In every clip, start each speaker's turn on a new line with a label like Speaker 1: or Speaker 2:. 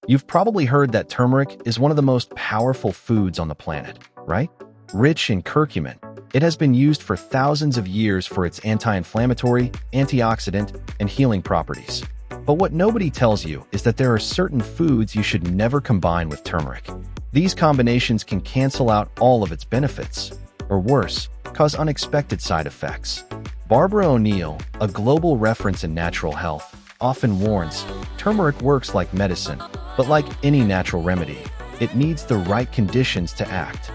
Speaker 1: You've probably heard that turmeric is one of the most powerful foods on the planet, right? Rich in curcumin, it has been used for thousands of years for its anti-inflammatory, antioxidant, and healing properties. But what nobody tells you is that there are certain foods you should never combine with turmeric. These combinations can cancel out all of its benefits, or worse, cause unexpected side effects. Barbara O'Neill, a global reference in natural health, often warns, turmeric works like medicine, but like any natural remedy, it needs the right conditions to act.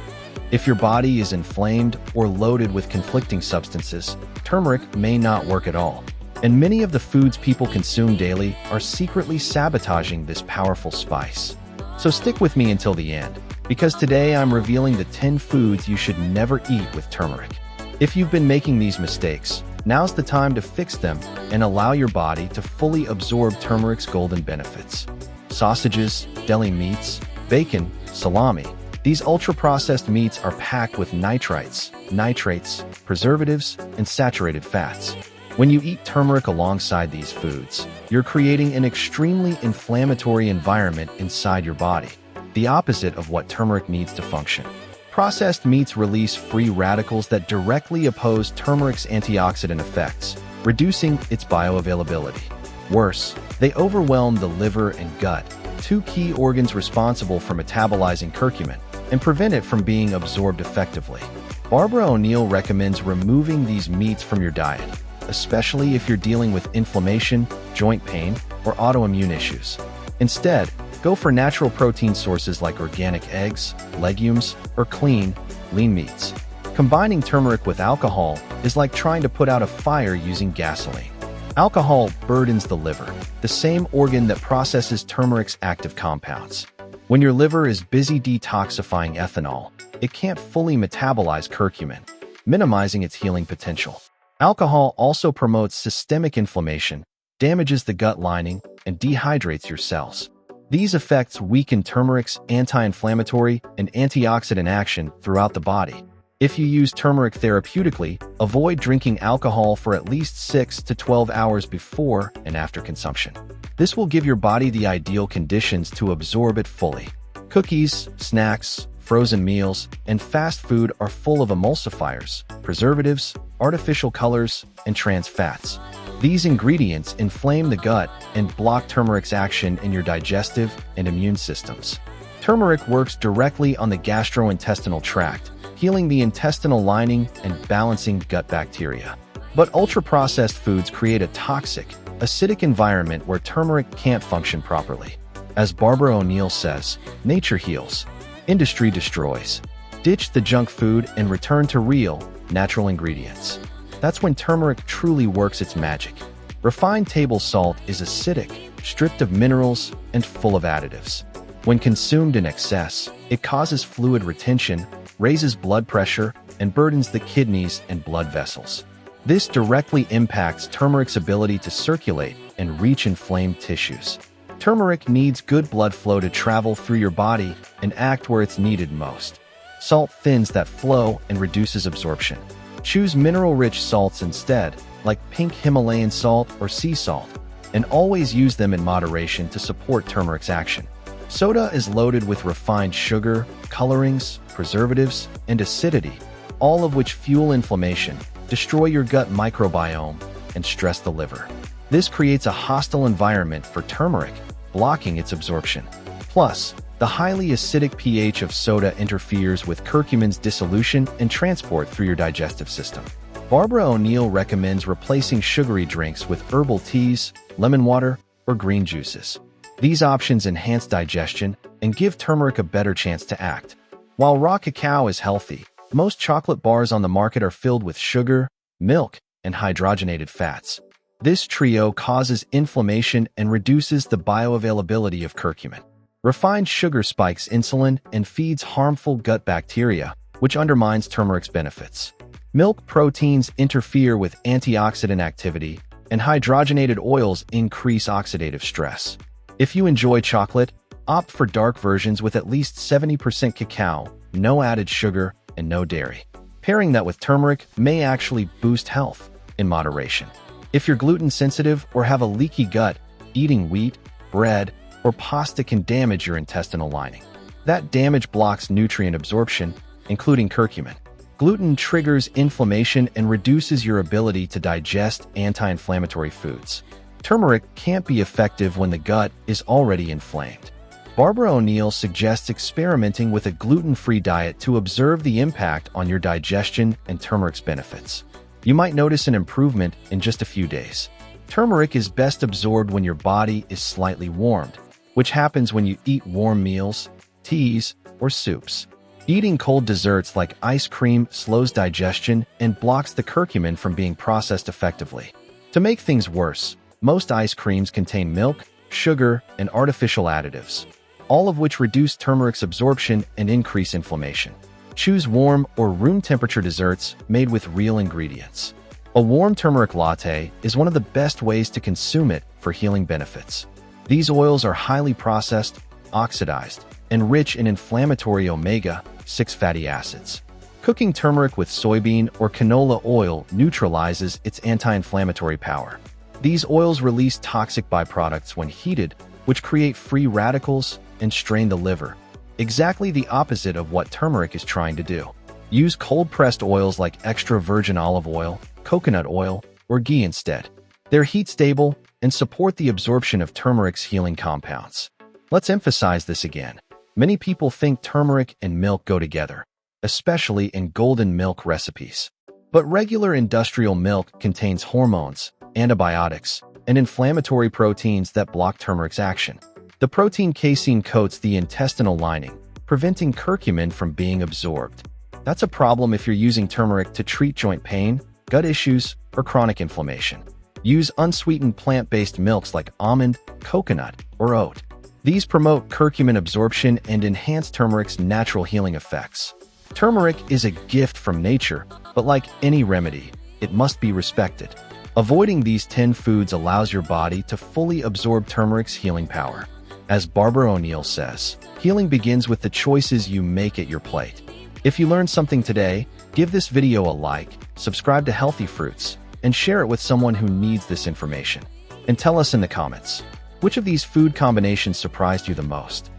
Speaker 1: If your body is inflamed or loaded with conflicting substances, turmeric may not work at all. And many of the foods people consume daily are secretly sabotaging this powerful spice. So stick with me until the end, because today I'm revealing the 10 foods you should never eat with turmeric. If you've been making these mistakes, now's the time to fix them and allow your body to fully absorb turmeric's golden benefits. Sausages, deli meats, bacon, salami. These ultra-processed meats are packed with nitrites, nitrates, preservatives, and saturated fats. When you eat turmeric alongside these foods, you're creating an extremely inflammatory environment inside your body, the opposite of what turmeric needs to function. Processed meats release free radicals that directly oppose turmeric's antioxidant effects, reducing its bioavailability. Worse, they overwhelm the liver and gut, two key organs responsible for metabolizing curcumin, and prevent it from being absorbed effectively. Barbara O'Neill recommends removing these meats from your diet, especially if you're dealing with inflammation, joint pain, or autoimmune issues. Instead, go for natural protein sources like organic eggs, legumes, or clean, lean meats. Combining turmeric with alcohol is like trying to put out a fire using gasoline. Alcohol burdens the liver, the same organ that processes turmeric's active compounds. When your liver is busy detoxifying ethanol, it can't fully metabolize curcumin, minimizing its healing potential. Alcohol also promotes systemic inflammation, damages the gut lining, and dehydrates your cells. These effects weaken turmeric's anti-inflammatory and antioxidant action throughout the body. If you use turmeric therapeutically, avoid drinking alcohol for at least 6 to 12 hours before and after consumption. This will give your body the ideal conditions to absorb it fully. Cookies, snacks, frozen meals, and fast food are full of emulsifiers, preservatives, artificial colors, and trans fats. These ingredients inflame the gut and block turmeric's action in your digestive and immune systems. Turmeric works directly on the gastrointestinal tract, healing the intestinal lining and balancing gut bacteria. But ultra-processed foods create a toxic, acidic environment where turmeric can't function properly. As Barbara O'Neill says, nature heals, industry destroys. Ditch the junk food and return to real, natural ingredients. That's when turmeric truly works its magic. Refined table salt is acidic, stripped of minerals, and full of additives. When consumed in excess, it causes fluid retention, raises blood pressure, and burdens the kidneys and blood vessels. This directly impacts turmeric's ability to circulate and reach inflamed tissues. Turmeric needs good blood flow to travel through your body and act where it's needed most. Salt thins that flow and reduces absorption. Choose mineral-rich salts instead, like pink Himalayan salt or sea salt, and always use them in moderation to support turmeric's action. Soda is loaded with refined sugar, colorings, preservatives, and acidity, all of which fuel inflammation, destroy your gut microbiome, and stress the liver. This creates a hostile environment for turmeric, blocking its absorption. Plus, the highly acidic pH of soda interferes with curcumin's dissolution and transport through your digestive system. Barbara O'Neill recommends replacing sugary drinks with herbal teas, lemon water, or green juices. These options enhance digestion and give turmeric a better chance to act. While raw cacao is healthy, most chocolate bars on the market are filled with sugar, milk, and hydrogenated fats. This trio causes inflammation and reduces the bioavailability of curcumin. Refined sugar spikes insulin and feeds harmful gut bacteria, which undermines turmeric's benefits. Milk proteins interfere with antioxidant activity, and hydrogenated oils increase oxidative stress. If you enjoy chocolate, opt for dark versions with at least 70% cacao, no added sugar, and no dairy. Pairing that with turmeric may actually boost health, in moderation. If you're gluten sensitive or have a leaky gut, eating wheat, bread, or pasta can damage your intestinal lining. That damage blocks nutrient absorption, including curcumin. Gluten triggers inflammation and reduces your ability to digest anti-inflammatory foods. Turmeric can't be effective when the gut is already inflamed. Barbara O'Neill suggests experimenting with a gluten-free diet to observe the impact on your digestion and turmeric's benefits. You might notice an improvement in just a few days. Turmeric is best absorbed when your body is slightly warmed, which happens when you eat warm meals, teas, or soups. Eating cold desserts like ice cream slows digestion and blocks the curcumin from being processed effectively. To make things worse, most ice creams contain milk, sugar, and artificial additives, all of which reduce turmeric's absorption and increase inflammation. Choose warm or room temperature desserts made with real ingredients. A warm turmeric latte is one of the best ways to consume it for healing benefits. These oils are highly processed, oxidized, and rich in inflammatory omega-6 fatty acids. Cooking turmeric with soybean or canola oil neutralizes its anti-inflammatory power. These oils release toxic byproducts when heated, which create free radicals and strain the liver, exactly the opposite of what turmeric is trying to do. Use cold-pressed oils like extra virgin olive oil, coconut oil, or ghee instead. They're heat-stable and support the absorption of turmeric's healing compounds. Let's emphasize this again. Many people think turmeric and milk go together, especially in golden milk recipes. But regular industrial milk contains hormones, antibiotics, and inflammatory proteins that block turmeric's action. The protein casein coats the intestinal lining, preventing curcumin from being absorbed. That's a problem if you're using turmeric to treat joint pain, gut issues, or chronic inflammation. Use unsweetened plant-based milks like almond, coconut, or oat. These promote curcumin absorption and enhance turmeric's natural healing effects. Turmeric is a gift from nature, but like any remedy, it must be respected. Avoiding these 10 foods allows your body to fully absorb turmeric's healing power. As Barbara O'Neill says, healing begins with the choices you make at your plate. If you learned something today, give this video a like, subscribe to Healthy Fruits, and share it with someone who needs this information. And tell us in the comments, which of these food combinations surprised you the most?